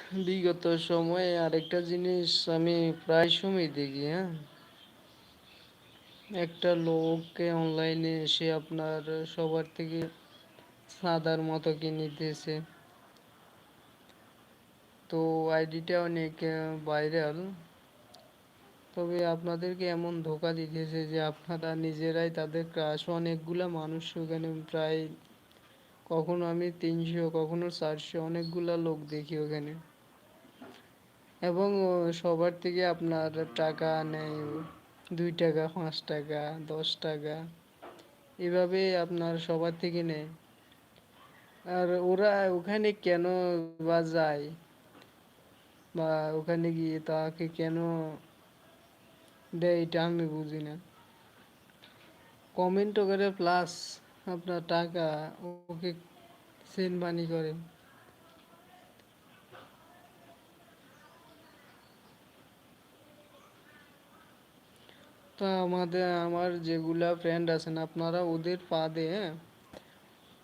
বিগত সময়ে আরেকটা জিনিস আমি প্রায় সময় দেখি, হ্যাঁ, একটা লোককে অনলাইনে এসে আপনার সবার থেকে চাঁদার মতো কি নিতেছে। তো আইডিটা অনেক ভাইরাল। তবে আপনাদেরকে এমন ধোকা দিতেছে যে আপনারা নিজেরাই তাদের ক্রাশ। অনেকগুলা মানুষ ওখানে, প্রায় কখনো আমি 300, কখনো 400, অনেকগুলা লোক দেখি ওখানে। এবং সবার থেকে আপনার টাকা নেয়, 2 টাকা, 5 টাকা, 10 টাকা, এভাবে আপনার সবার থেকে নেয়। আর ওরা ওখানে কেন বা যায়, বা ওখানে গিয়ে তাকে কেন দেয়, এটা আমি বুঝি না। কমেন্টও করে প্লাস আপনার টাকা ওকে সেন্ড মানি করে। তা আমার যেগুলা ফ্রেন্ড আছেন, আপনারা ওদের ফাঁদে, হ্যাঁ,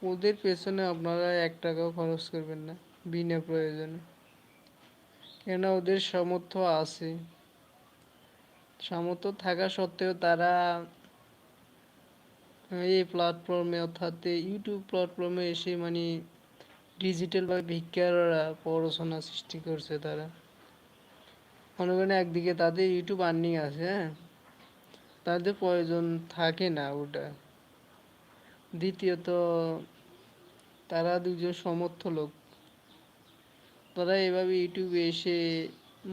ওদের পেছনে আপনারা 1 টাকাও খরচ করবেন না বিনা প্রয়োজনে। কেন, ওদের সামর্থ্য আছে। সামর্থ্য থাকা সত্ত্বেও তারা এই প্ল্যাটফর্মে, অর্থাৎ ইউটিউব প্ল্যাটফর্মে এসে মানে ডিজিটাল বা ভিক্ষার প্ররোচনা সৃষ্টি করছে তারা। মনে করেন একদিকে তাদের ইউটিউব আর্নিং আছে, হ্যাঁ, তাদের প্রয়োজন থাকে না ওটা। দ্বিতীয়ত, তারা দুজন সমর্থ লোক, তারা এভাবে ইউটিউবে এসে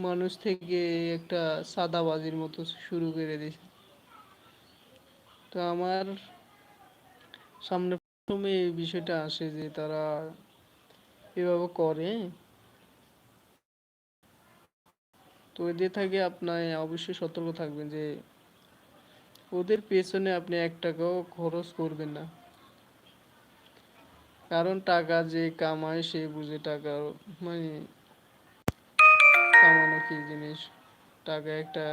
মানুষ থেকে একটা সাদাবাজির মতো শুরু করে দিয়েছে। তো আমার সামনে প্রথমে এই বিষয়টা আসে যে তারা এভাবে করে। তো এদের থেকে আপনার অবশ্যই সতর্ক থাকবেন যে ওদের পেছনে আপনি 1 টাকাও খরচ করবেন না। কারণ টাকা যে কামায় সে বুঝে টাকা মানে কামানো কি জিনিস। টাকা একটা